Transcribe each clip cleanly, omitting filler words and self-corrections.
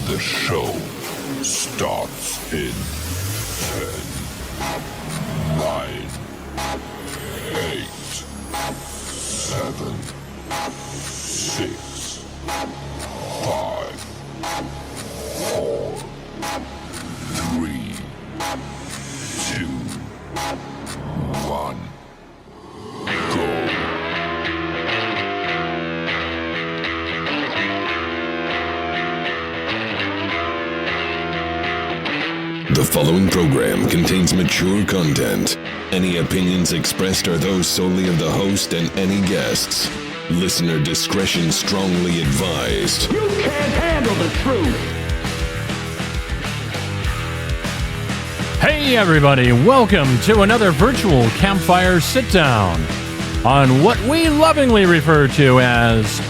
The show starts in 10, 9, 8, 7, 6, 5, 4, 3, 2, 1, go. The following program contains mature content. Any opinions expressed are those solely of the host and any guests. Listener discretion strongly advised. You can't handle the truth. Hey everybody, welcome to another virtual campfire sit-down on what we lovingly refer to as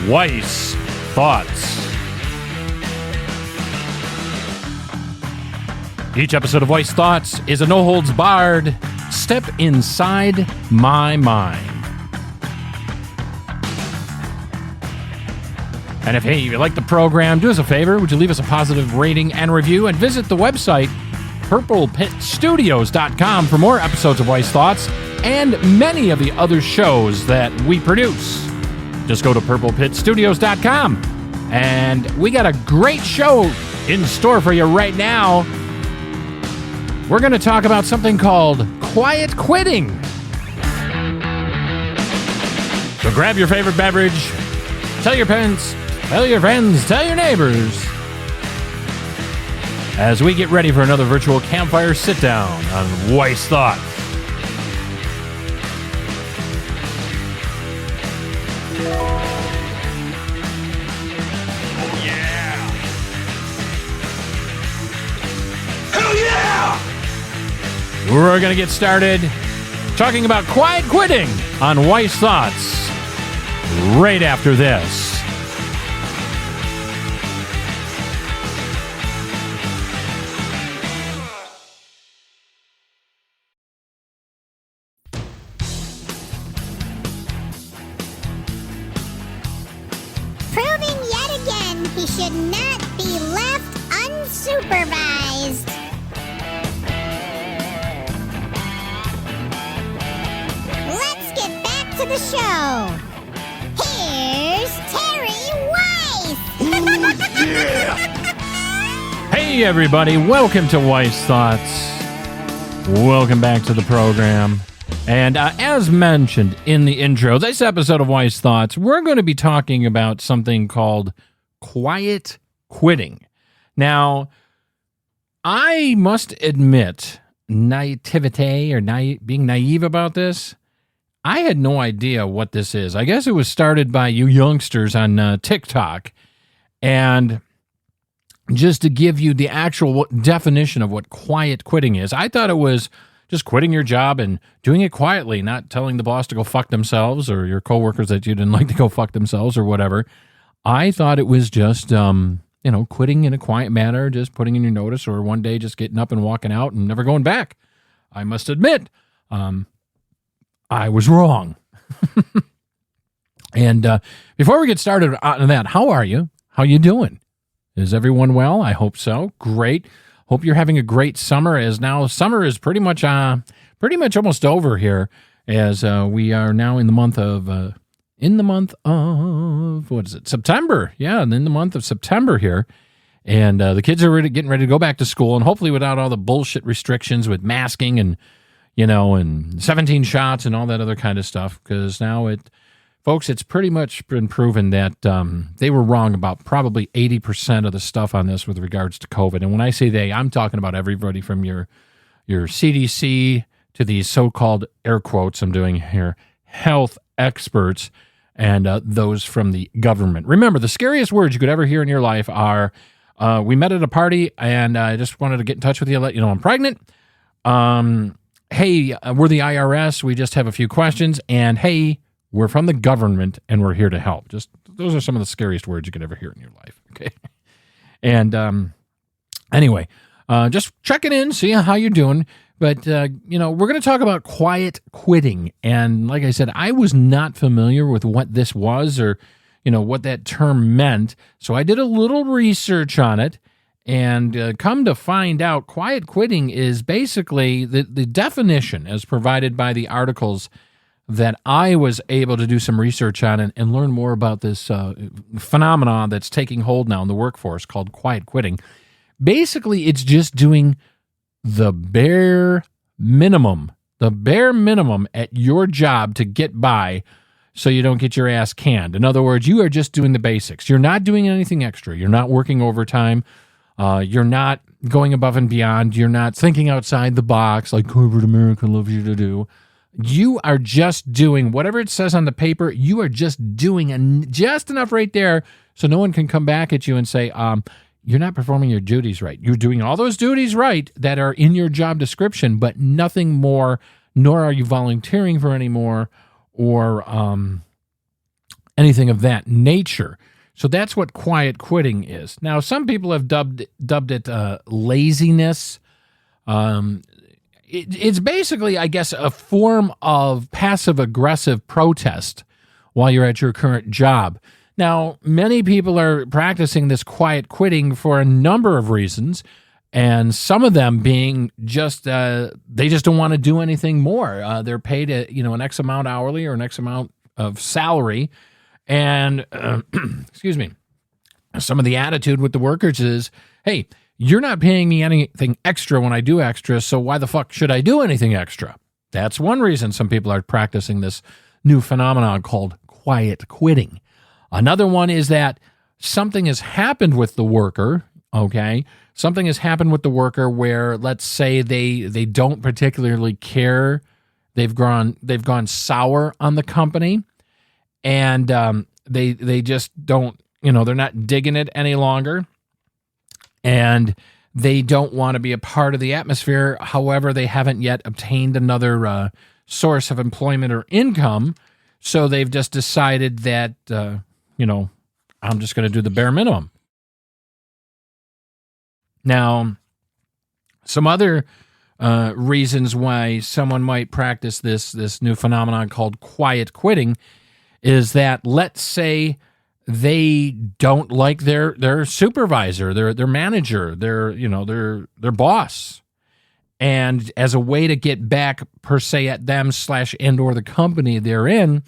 Weiss Thoughts. Each episode of Weiss Thoughts is a no-holds-barred step inside my mind. And if, you like the program, do us a favor. Would you leave us a positive rating and review and visit the website purplepitstudios.com for more episodes of Weiss Thoughts and many of the other shows that we produce. Just go to purplepitstudios.com. And we got a great show in store for you right now. We're going to talk about something called quiet quitting. So grab your favorite beverage, tell your parents, tell your friends, tell your neighbors, as we get ready for another virtual campfire sit-down on Weiss Thoughts. Oh yeah! Hell yeah! We're going to get started talking about quiet quitting on Weiss Thoughts right after this. Proving yet again he should not be left unsupervised. Let's get back to the show. Here's Terry Weiss. Hey everybody, welcome to Weiss Thoughts. Welcome back to the program. And as mentioned in the intro, this episode of Weiss Thoughts, we're going to be talking about something called quiet quitting. Now, I must admit, naivete or being naive about this, I had no idea what this is. I guess it was started by you youngsters on TikTok. And just to give you the actual definition of what quiet quitting is, I thought it was just quitting your job and doing it quietly, not telling the boss to go fuck themselves or your coworkers that you didn't like to go fuck themselves or whatever. I thought it was just, quitting in a quiet manner, just putting in your notice or one day just getting up and walking out and never going back. I must admit, I was wrong. And before we get started on that, how are you? How you doing? Is everyone well? I hope so. Great. Hope you're having a great summer, as now summer is pretty much almost over here, as we are now in the month of what is it? September. Yeah, and in the month of September here. And the kids are getting ready to go back to school, and hopefully without all the bullshit restrictions with masking and, and 17 shots and all that other kind of stuff, because now folks, it's pretty much been proven that they were wrong about probably 80% of the stuff on this with regards to COVID. And when I say they, I'm talking about everybody from your CDC to these so-called, air quotes I'm doing here, health experts, and those from the government. Remember, the scariest words you could ever hear in your life are, we met at a party, and I just wanted to get in touch with you, let you know I'm pregnant. Hey, we're the IRS, we just have a few questions, and hey, we're from the government, and we're here to help. Just those are some of the scariest words you could ever hear in your life. Okay, and anyway, just checking in, see how you're doing. But we're going to talk about quiet quitting, and like I said, I was not familiar with what this was, or what that term meant. So I did a little research on it, and come to find out, quiet quitting is basically the definition as provided by the articles that I was able to do some research on and learn more about this phenomenon that's taking hold now in the workforce called quiet quitting. Basically, it's just doing the bare minimum at your job to get by so you don't get your ass canned. In other words, you are just doing the basics. You're not doing anything extra. You're not working overtime. You're not going above and beyond. You're not thinking outside the box like corporate America loves you to do. You are just doing whatever it says on the paper. You are just doing just enough right there so no one can come back at you and say, you're not performing your duties right. You're doing all those duties right that are in your job description, but nothing more, nor are you volunteering for any more or anything of that nature. So that's what quiet quitting is. Now, some people have dubbed it laziness. It's basically, I guess, a form of passive-aggressive protest while you're at your current job. Now, many people are practicing this quiet quitting for a number of reasons, and some of them being just they just don't want to do anything more. They're paid an X amount hourly or an X amount of salary, and excuse me, some of the attitude with the workers is, hey, you're not paying me anything extra when I do extra, so why the fuck should I do anything extra? That's one reason some people are practicing this new phenomenon called quiet quitting. Another one is that something has happened with the worker, okay? Something has happened with the worker where, let's say, they don't particularly care. They've gone sour on the company, and they just don't, they're not digging it any longer. And they don't want to be a part of the atmosphere. However, they haven't yet obtained another source of employment or income. So they've just decided that, I'm just going to do the bare minimum. Now, some other reasons why someone might practice this new phenomenon called quiet quitting is that, let's say, they don't like their supervisor, their manager, their boss. And as a way to get back per se at them / and or the company they're in,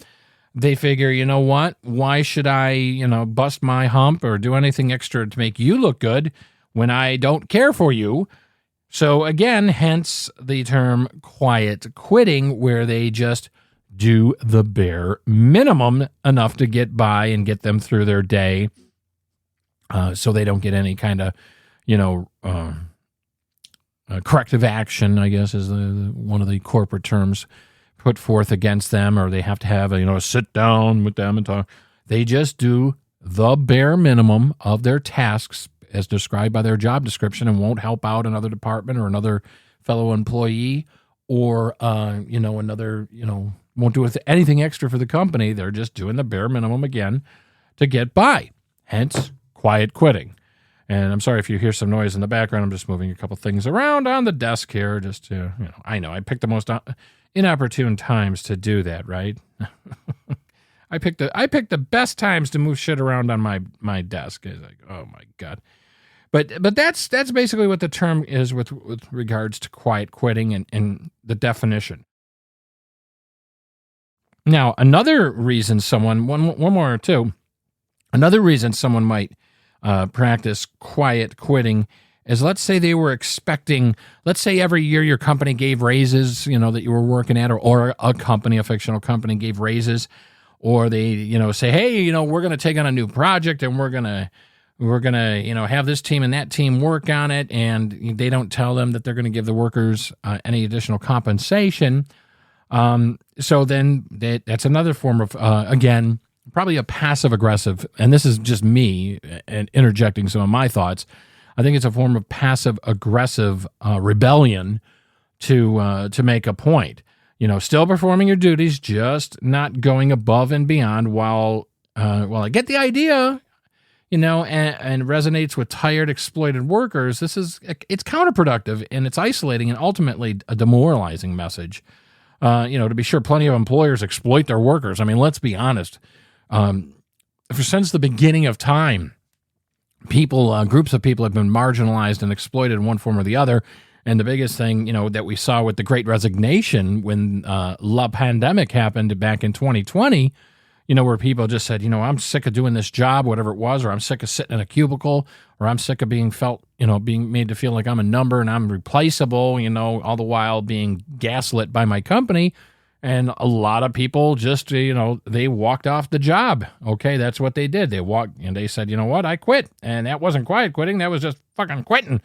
they figure, you know what? Why should I, bust my hump or do anything extra to make you look good when I don't care for you? So again, hence the term quiet quitting, where they just do the bare minimum enough to get by and get them through their day, so they don't get any kind of, corrective action, I guess is one of the corporate terms put forth against them, or they have to have a sit down with them and talk. They just do the bare minimum of their tasks as described by their job description and won't help out another department or another fellow employee or, won't do anything extra for the company. They're just doing the bare minimum again to get by. Hence, quiet quitting. And I'm sorry if you hear some noise in the background. I'm just moving a couple things around on the desk here. Just to, I know I picked the most inopportune times to do that, right? I picked the best times to move shit around on my desk. It's like, oh my God. But that's basically what the term is with regards to quiet quitting and the definition. Now, another reason someone, one more or two, another reason someone might practice quiet quitting is, let's say they were expecting, let's say every year your company gave raises, that you were working at, or a fictional company gave raises, or they, say, hey, we're going to take on a new project and we're going to, have this team and that team work on it. And they don't tell them that they're going to give the workers any additional compensation. So then that's another form of, again, probably a passive aggressive, and this is just me and interjecting some of my thoughts. I think it's a form of passive aggressive rebellion to make a point. Still performing your duties, just not going above and beyond. While I get the idea, and resonates with tired, exploited workers, it's counterproductive and it's isolating and ultimately a demoralizing message. To be sure, plenty of employers exploit their workers. I mean, let's be honest. since the beginning of time, groups of people have been marginalized and exploited in one form or the other. And the biggest thing, that we saw with the Great Resignation when la pandemic happened back in 2020, where people just said, I'm sick of doing this job, whatever it was, or I'm sick of sitting in a cubicle, or I'm sick of being made to feel like I'm a number and I'm replaceable, all the while being gaslit by my company. And a lot of people just, they walked off the job. Okay, that's what they did. They walked and they said, you know what, I quit. And that wasn't quiet quitting. That was just fucking quitting.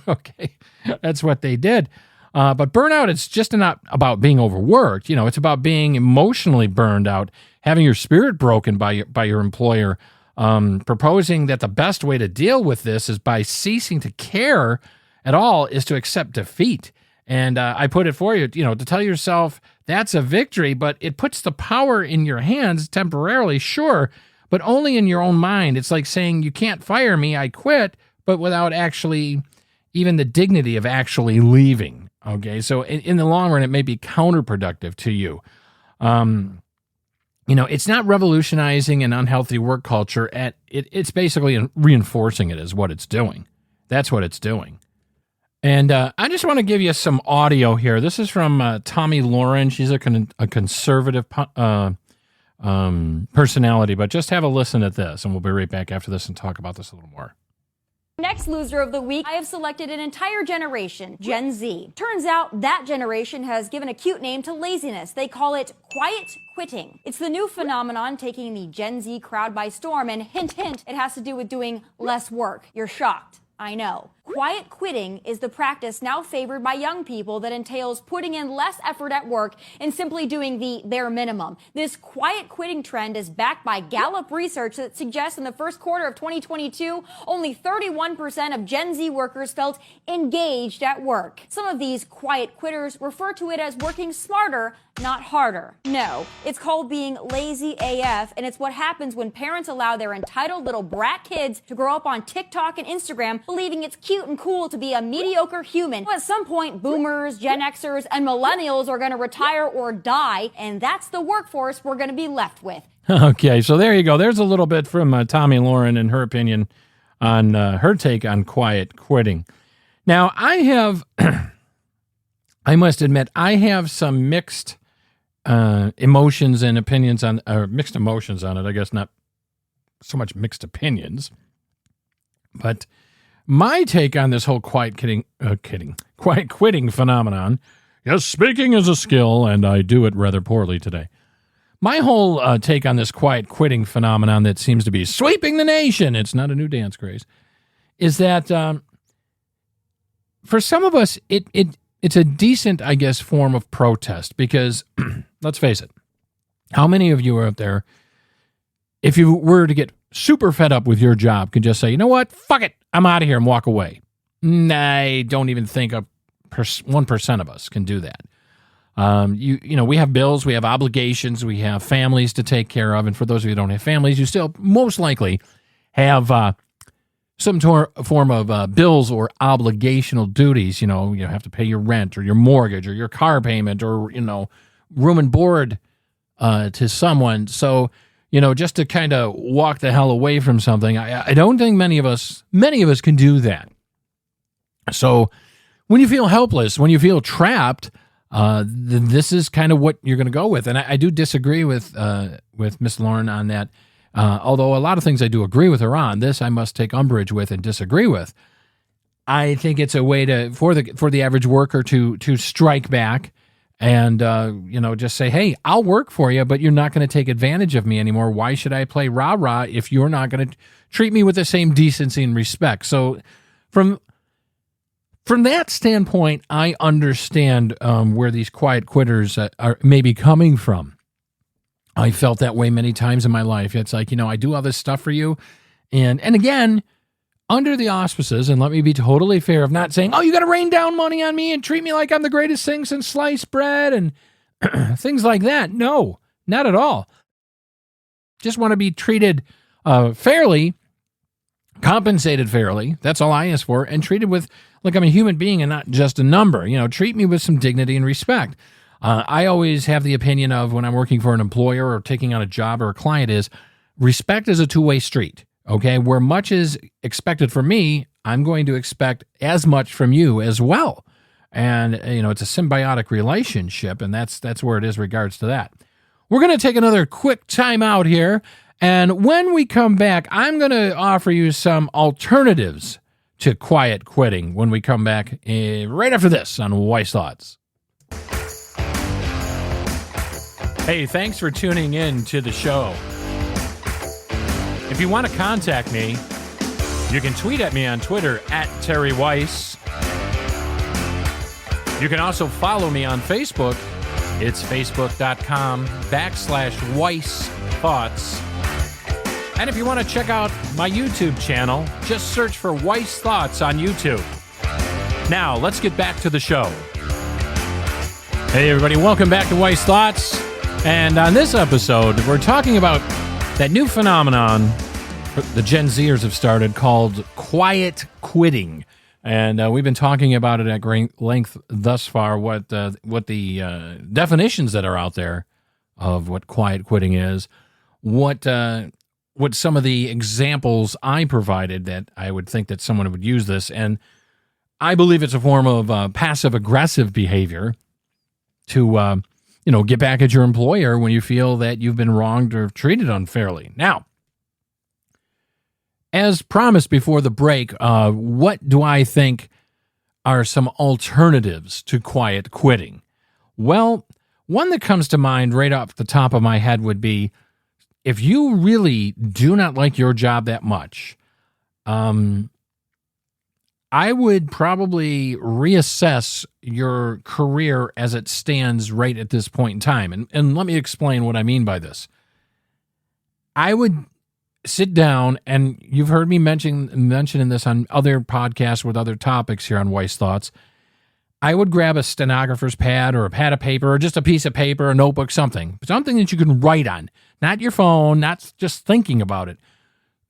Okay, that's what they did. But burnout, it's just not about being overworked. It's about being emotionally burned out, having your spirit broken by your employer, proposing that the best way to deal with this is by ceasing to care at all is to accept defeat. And I put it for you, to tell yourself that's a victory, but it puts the power in your hands temporarily, sure, but only in your own mind. It's like saying you can't fire me, I quit, but without actually even the dignity of actually leaving. Okay, so in the long run, it may be counterproductive to you. It's not revolutionizing an unhealthy work culture. It's basically reinforcing it is what it's doing. That's what it's doing. And I just want to give you some audio here. This is from Tomi Lahren. She's a conservative personality, but just have a listen at this, and we'll be right back after this and talk about this a little more. Next loser of the week, I have selected an entire generation, Gen Z. Turns out that generation has given a cute name to laziness. They call it quiet quitting. It's the new phenomenon taking the Gen Z crowd by storm, and hint, hint, it has to do with doing less work. You're shocked. I know. Quiet quitting is the practice now favored by young people that entails putting in less effort at work and simply doing the bare minimum. This quiet quitting trend is backed by Gallup research that suggests in the first quarter of 2022, only 31% of Gen Z workers felt engaged at work. Some of these quiet quitters refer to it as working smarter, not harder. No, it's called being lazy AF, and it's what happens when parents allow their entitled little brat kids to grow up on TikTok and Instagram believing it's cute and cool to be a mediocre human. At some point, boomers, Gen Xers, and millennials are going to retire or die, and that's the workforce we're going to be left with. Okay, so there you go. There's a little bit from Tomi Lahren and her opinion on her take on quiet quitting. Now, I must admit, I have some mixed emotions and opinions on, or mixed emotions on it. I guess not so much mixed opinions, but my take on this whole quiet quitting phenomenon. Yes, speaking is a skill, and I do it rather poorly today. My whole take on this quiet quitting phenomenon that seems to be sweeping the nation, it's not a new dance craze, is that for some of us, it's a decent, I guess, form of protest because, let's face it, how many of you are out there, if you were to get super fed up with your job, could just say, you know what, fuck it, I'm out of here and walk away? I don't even think 1% of us can do that. We have bills, we have obligations, we have families to take care of, and for those of you who don't have families, you still most likely have some form of bills or obligational duties. You have to pay your rent or your mortgage or your car payment or, room and board to someone. So, just to kind of walk the hell away from something, I don't think many of us can do that. So when you feel helpless, when you feel trapped, this is kind of what you're going to go with. And I do disagree with Miss Lahren on that. Although a lot of things I do agree with her on, this I must take umbrage with and disagree with. I think it's a way for the average worker to strike back and just say, hey, I'll work for you, but you're not going to take advantage of me anymore. Why should I play rah-rah if you're not going to treat me with the same decency and respect? So from that standpoint, I understand where these quiet quitters are maybe coming from. I felt that way many times in my life. It's like, I do all this stuff for you. And again, under the auspices, and let me be totally fair, of not saying, oh, you got to rain down money on me and treat me like I'm the greatest thing since sliced bread and things like that. No, not at all. Just want to be treated fairly, compensated fairly. That's all I ask for. And treated with like I'm a human being and not just a number. Treat me with some dignity and respect. I always have the opinion of when I'm working for an employer or taking on a job or a client is respect is a two-way street, okay? Where much is expected from me, I'm going to expect as much from you as well. And, it's a symbiotic relationship, and that's where it is regards to that. We're going to take another quick time out here, and when we come back, I'm going to offer you some alternatives to quiet quitting when we come back right after this on Wise Thoughts. Hey, thanks for tuning in to the show. If you want to contact me, you can tweet at me on Twitter at Terry Weiss. You can also follow me on Facebook. It's facebook.com/Weiss Thoughts. And if you want to check out my YouTube channel, just search for Weiss Thoughts on YouTube. Now, let's get back to the show. Hey, everybody, welcome back to Weiss Thoughts. And on this episode, we're talking about that new phenomenon the Gen Zers have started called quiet quitting. And we've been talking about it at great length thus far, what the definitions that are out there of what quiet quitting is, what some of the examples I provided that I would think that someone would use this. And I believe it's a form of passive-aggressive behavior to, get back at your employer when you feel that you've been wronged or treated unfairly. Now, as promised before the break, what do I think are some alternatives to quiet quitting? Well, one that comes to mind right off the top of my head would be, if you really do not like your job that much, I would probably reassess your career as it stands right at this point in time. And let me explain what I mean by this. I would sit down, and you've heard me mentioning this on other podcasts with other topics here on Weiss Thoughts. I would grab a stenographer's pad or a pad of paper or just a piece of paper, a notebook, something that you can write on. Not your phone, not just thinking about it.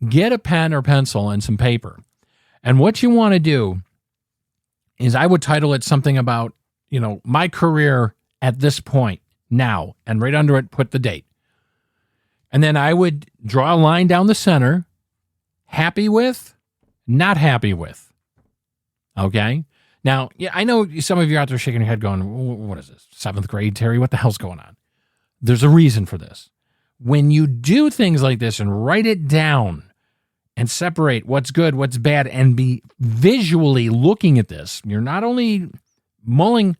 Get a pen or pencil and some paper. And what you want to do is, I would title it something about, my career at this point now, and right under it, put the date. And then I would draw a line down the center, happy with, not happy with. Okay? Now, yeah, I know some of you out there shaking your head going, what is this, 7th grade, Terry? What the hell's going on? There's a reason for this. When you do things like this and write it down and separate what's good, what's bad, and be visually looking at this, you're not only mulling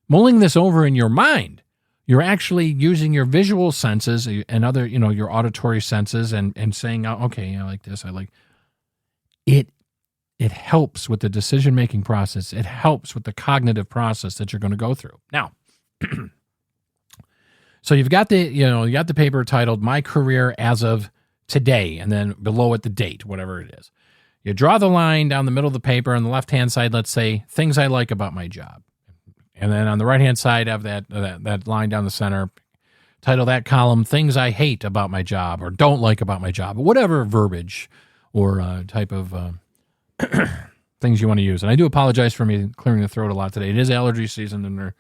this over in your mind, you're actually using your visual senses and other, your auditory senses and saying, oh, okay, I like this. I like it. It helps with the decision-making process. It helps with the cognitive process that you're going to go through. Now, so you got the paper titled "My Career as of Today," and then below it the date, whatever it is. You draw the line down the middle of the paper. On the left-hand side, let's say things I like about my job. And then on the right-hand side of that line down the center, title that column, things I hate about my job or don't like about my job, whatever verbiage or type of things you want to use. And I do apologize for me clearing the throat a lot today. It is allergy season, and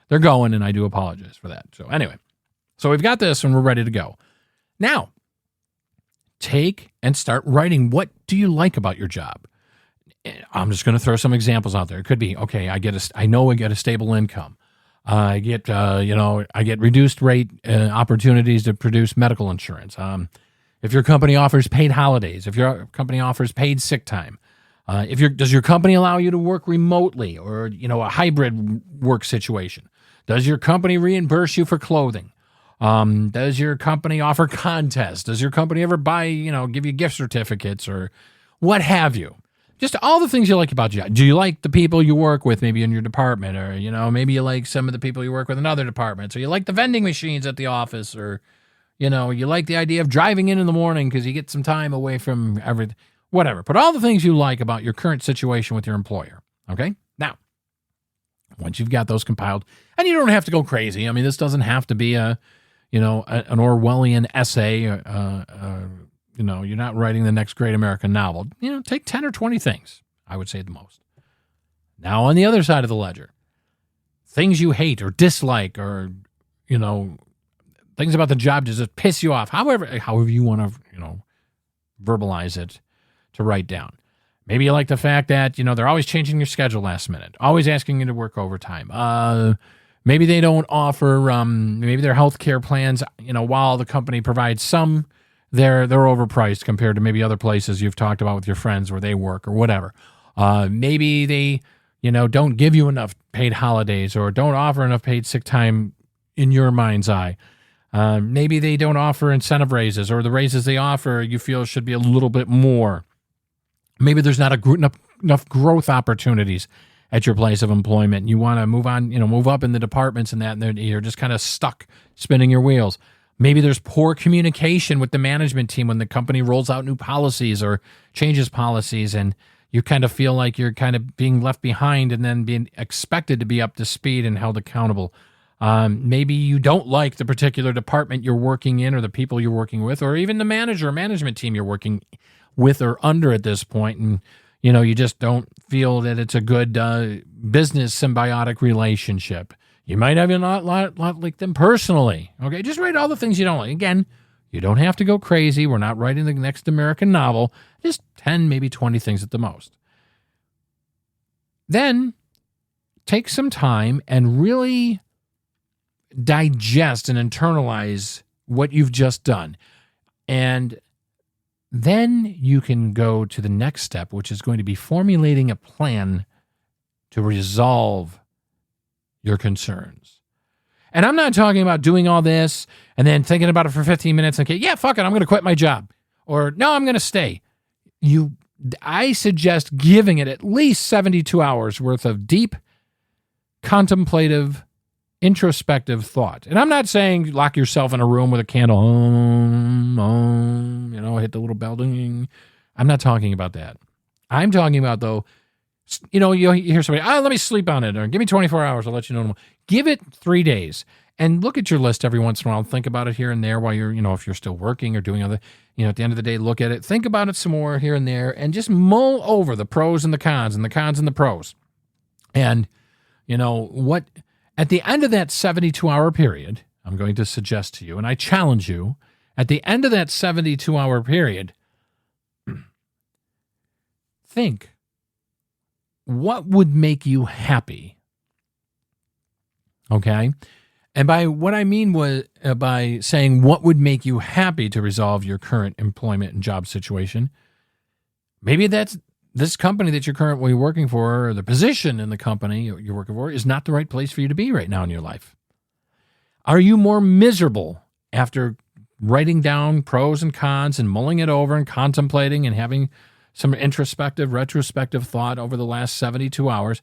they're going, and I do apologize for that. So anyway, so we've got this, and we're ready to go. Now, take and start writing, what do you like about your job? I'm just going to throw some examples out there. It could be, okay, I know I get a stable income. I get reduced rate opportunities to produce medical insurance. If your company offers paid holidays, if your company offers paid sick time, does your company allow you to work remotely or, a hybrid work situation? Does your company reimburse you for clothing? Does your company offer contests? Does your company ever give you gift certificates or what have you? Just all the things you like about your job. Do you like the people you work with maybe in your department, or, maybe you like some of the people you work with in other departments, or you like the vending machines at the office, or, you like the idea of driving in the morning because you get some time away from everything, whatever. Put all the things you like about your current situation with your employer, okay? Now, once you've got those compiled, and you don't have to go crazy. I mean, this doesn't have to be an Orwellian essay, you're not writing the next great American novel. Take 10 or 20 things, I would say at the most. Now, on the other side of the ledger, things you hate or dislike or, the things about the job just piss you off, however you want to, verbalize it, to write down. Maybe you like the fact that, they're always changing your schedule last minute, always asking you to work overtime. Maybe they don't offer, maybe their healthcare plans, while the company provides some, they're overpriced compared to maybe other places you've talked about with your friends where they work or whatever. Maybe they, don't give you enough paid holidays or don't offer enough paid sick time in your mind's eye. Maybe they don't offer incentive raises, or the raises they offer you feel should be a little bit more. Maybe there's not enough growth opportunities at your place of employment. You want to move on, move up in the departments and that, and you're just kind of stuck spinning your wheels. Maybe there's poor communication with the management team when the company rolls out new policies or changes policies, and you kind of feel like you're kind of being left behind and then being expected to be up to speed and held accountable. Maybe you don't like the particular department you're working in or the people you're working with, or even the manager or management team you're working with or under at this point, and you just don't feel that it's a good business symbiotic relationship. You might have not like them personally. Okay, just write all the things you don't like. Again, you don't have to go crazy. We're not writing the next American novel. Just 10, maybe 20 things at the most. Then take some time and really digest and internalize what you've just done. And then you can go to the next step, which is going to be formulating a plan to resolve your concerns. And I'm not talking about doing all this and then thinking about it for 15 minutes and, okay, yeah, fuck it, I'm going to quit my job. Or, no, I'm going to stay. I suggest giving it at least 72 hours worth of deep, contemplative, introspective thought. And I'm not saying lock yourself in a room with a candle, hit the little bell ding. I'm not talking about that. I'm talking about, though, you hear somebody, let me sleep on it, or give me 24 hours, I'll let you know. Give it 3 days and look at your list every once in a while. Think about it here and there while you're, if you're still working or doing other, at the end of the day, look at it, think about it some more here and there, and just mull over the pros and the cons and the cons and the pros. And, what, at the end of that 72-hour period, I'm going to suggest to you, and I challenge you, at the end of that 72-hour period, think, what would make you happy? Okay? And by what I mean was by saying what would make you happy to resolve your current employment and job situation, maybe that's this company that you're currently working for, or the position in the company you're working for, is not the right place for you to be right now in your life. Are you more miserable after writing down pros and cons and mulling it over and contemplating and having some introspective, retrospective thought over the last 72 hours?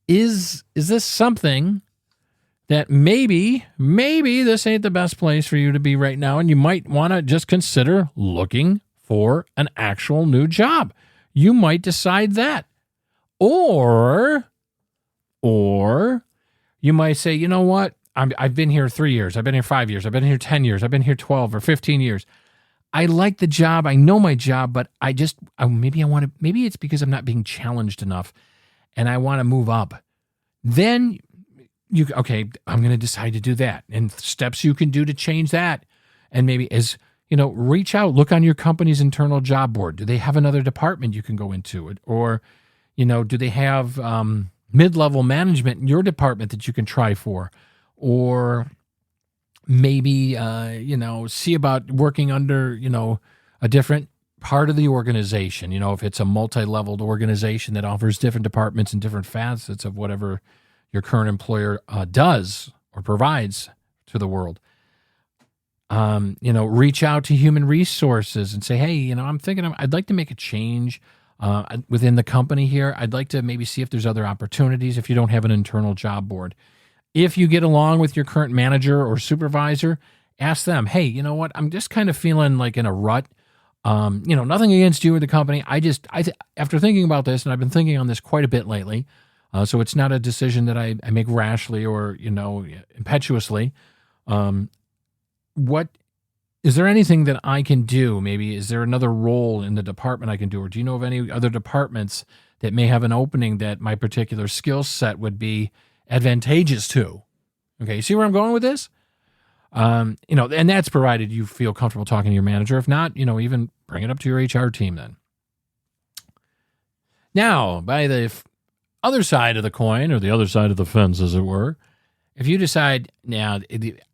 Is this something that maybe this ain't the best place for you to be right now, and you might want to just consider looking for an actual new job? You might decide that. Or you might say, you know what? I've been here 3 years. I've been here 5 years. I've been here 10 years. I've been here 12 or 15 years. I like the job. I know my job, but maybe it's because I'm not being challenged enough and I want to move up. Then I'm going to decide to do that, and steps you can do to change that. And maybe reach out, look on your company's internal job board. Do they have another department you can go into it? Or, do they have mid-level management in your department that you can try for? Or maybe, see about working under, a different part of the organization. If it's a multi-leveled organization that offers different departments and different facets of whatever your current employer does or provides to the world. Reach out to human resources and say, hey, I'm thinking I'd like to make a change within the company here. I'd like to maybe see if there's other opportunities if you don't have an internal job board. If you get along with your current manager or supervisor, ask them, hey, you know what? I'm just kind of feeling like in a rut. Nothing against you or the company. After thinking about this, and I've been thinking on this quite a bit lately, so it's not a decision that I make rashly or, impetuously. What is there anything that I can do? Maybe is there another role in the department I can do? Or do you know of any other departments that may have an opening that my particular skill set would be advantageous to? Okay, see where I'm going with this? And that's provided you feel comfortable talking to your manager. If not, even bring it up to your HR team then. Now, by the other side of the coin, or the other side of the fence, as it were, if you decide, now,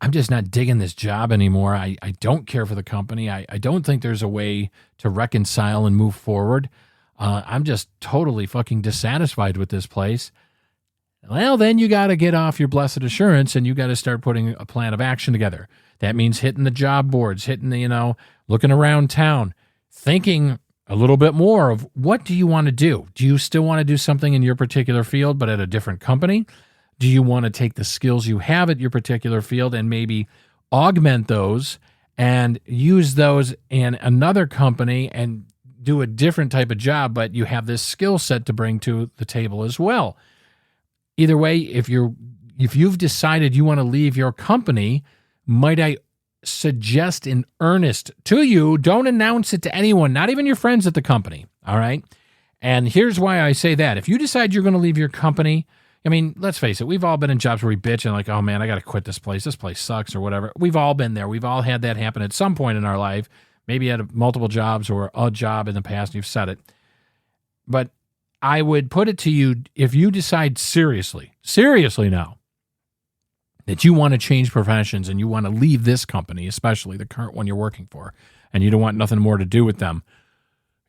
I'm just not digging this job anymore, I don't care for the company, I don't think there's a way to reconcile and move forward, I'm just totally fucking dissatisfied with this place, well, then you got to get off your blessed assurance and you got to start putting a plan of action together. That means hitting the job boards, hitting the, looking around town, thinking a little bit more of what do you want to do? Do you still want to do something in your particular field, but at a different company? Do you want to take the skills you have at your particular field and maybe augment those and use those in another company and do a different type of job, but you have this skill set to bring to the table as well? Either way, if you've decided you want to leave your company, might I suggest in earnest to you, don't announce it to anyone, not even your friends at the company, all right? And here's why I say that. If you decide you're going to leave your company, I mean, let's face it, we've all been in jobs where we bitch and like, oh man, I got to quit this place sucks or whatever. We've all been there. We've all had that happen at some point in our life, maybe at multiple jobs or a job in the past, you've said it. But I would put it to you, if you decide seriously now, that you want to change professions and you want to leave this company, especially the current one you're working for, and you don't want nothing more to do with them,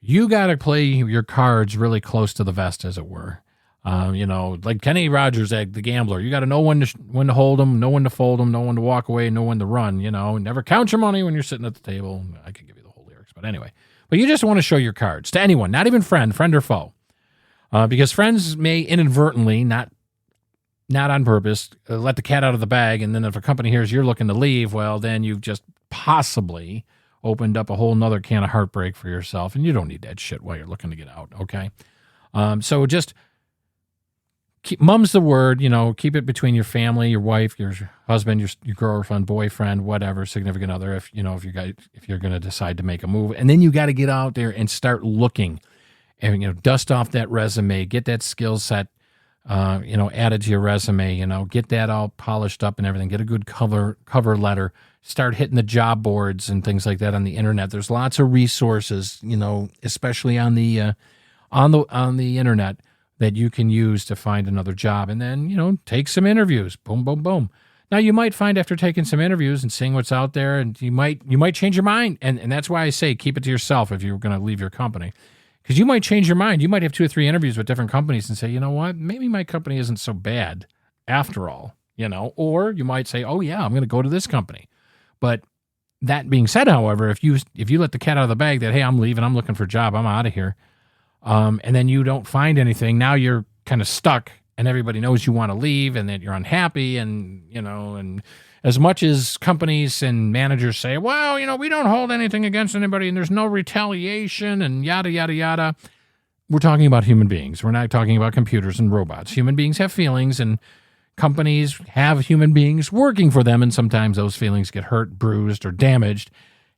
you got to play your cards really close to the vest, as it were. Like Kenny Rogers, the gambler, you got to know when to hold them, know when to fold them, know when to walk away, know when to run, never count your money when you're sitting at the table. I could give you the whole lyrics, but anyway. But you just want to show your cards to anyone, not even friend or foe. Because friends may inadvertently, not on purpose, let the cat out of the bag, and then if a company hears you're looking to leave, well, then you've just possibly opened up a whole nother can of heartbreak for yourself, and you don't need that shit while you're looking to get out, okay? So just mum's the word, keep it between your family, your wife, your husband, your girlfriend, boyfriend, whatever, significant other, if you're going to decide to make a move. And then you got to get out there and start looking. And, dust off that resume, get that skill set, added to your resume, get that all polished up and everything, get a good cover letter, start hitting the job boards and things like that on the internet. There's lots of resources, especially on the internet that you can use to find another job, and then, take some interviews, boom, boom, boom. Now you might find after taking some interviews and seeing what's out there, and you might change your mind. And that's why I say, keep it to yourself if you're going to leave your company. Because you might change your mind. You might have 2 or 3 interviews with different companies and say, you know what, maybe my company isn't so bad after all, or you might say, oh yeah, I'm going to go to this company. But that being said, however, if you let the cat out of the bag that, hey, I'm leaving, I'm looking for a job, I'm out of here, and then you don't find anything, now you're kind of stuck and everybody knows you want to leave and that you're unhappy and, and as much as companies and managers say, well, we don't hold anything against anybody and there's no retaliation and yada, yada, yada, we're talking about human beings. We're not talking about computers and robots. Human beings have feelings, and companies have human beings working for them, and sometimes those feelings get hurt, bruised, or damaged.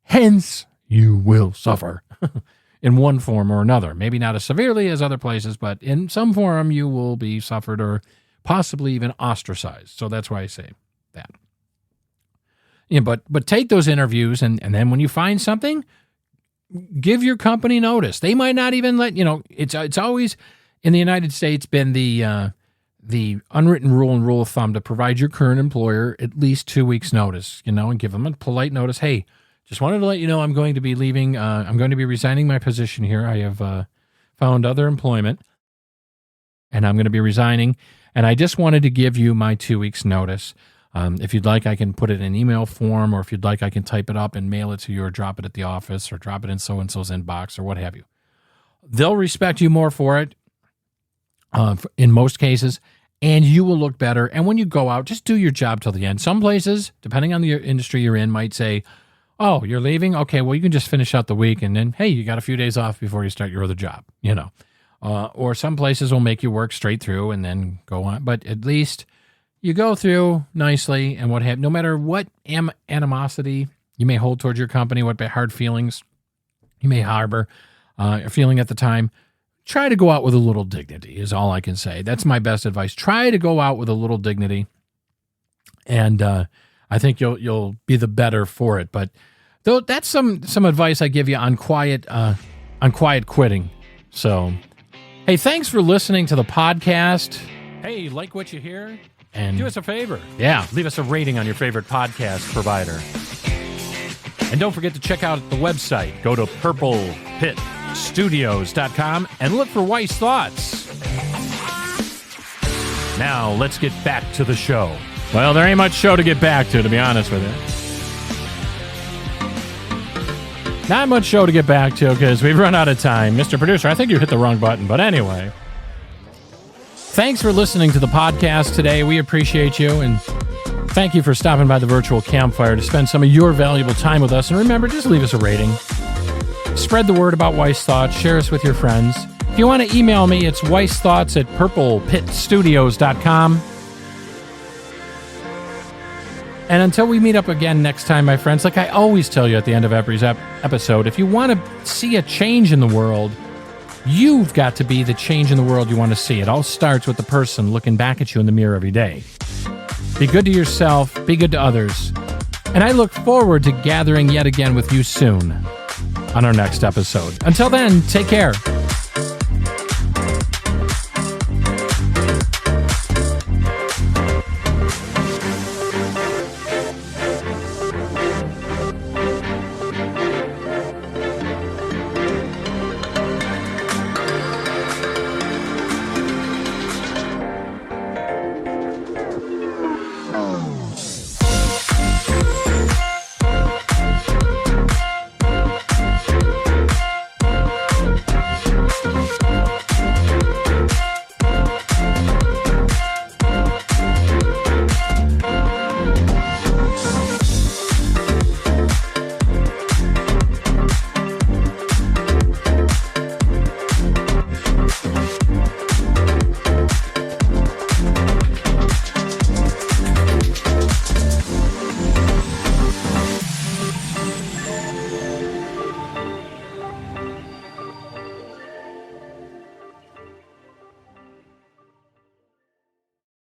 Hence, you will suffer in one form or another. Maybe not as severely as other places, but in some form you will be suffered or possibly even ostracized. So that's why I say that. But take those interviews, and then when you find something, give your company notice. They might not even let, it's always in the United States been the unwritten rule of thumb to provide your current employer at least 2 weeks notice, and give them a polite notice. Hey, just wanted to let you know I'm going to be leaving. I'm going to be resigning my position here. I have found other employment, and I'm going to be resigning. And I just wanted to give you my 2 weeks notice. If you'd like, I can put it in email form, or if you'd like, I can type it up and mail it to you, or drop it at the office, or drop it in so-and-so's inbox, or what have you. They'll respect you more for it, in most cases, and you will look better. And when you go out, just do your job till the end. Some places, depending on the industry you're in, might say, oh, you're leaving? Okay, well, you can just finish out the week, and then, hey, you got a few days off before you start your other job, Or some places will make you work straight through and then go on. But at least you go through nicely, and no matter what animosity you may hold towards your company, what hard feelings you may harbor, feeling at the time, try to go out with a little dignity is all I can say. That's my best advice. Try to go out with a little dignity. And I think you'll be the better for it. But though that's some advice I give you on quiet quitting. So, hey, thanks for listening to the podcast. Hey, like what you hear? And do us a favor. Yeah, leave us a rating on your favorite podcast provider. And don't forget to check out the website. Go to purplepitstudios.com and look for Weiss Thoughts. Now, let's get back to the show. Well, there ain't much show to get back to be honest with you. Not much show to get back to because we've run out of time. Mr. Producer, I think you hit the wrong button, but anyway. Thanks for listening to the podcast today. We appreciate you, and thank you for stopping by the virtual campfire to spend some of your valuable time with us. And remember, just leave us a rating. Spread the word about Weiss Thoughts. Share us with your friends. If you want to email me, it's weissthoughts@purplepitstudios.com. And until we meet up again next time, my friends, like I always tell you at the end of every episode, if you want to see a change in the world, you've got to be the change in the world you want to see. It all starts with the person looking back at you in the mirror every day. Be good to yourself, be good to others. And I look forward to gathering yet again with you soon on our next episode. Until then, take care.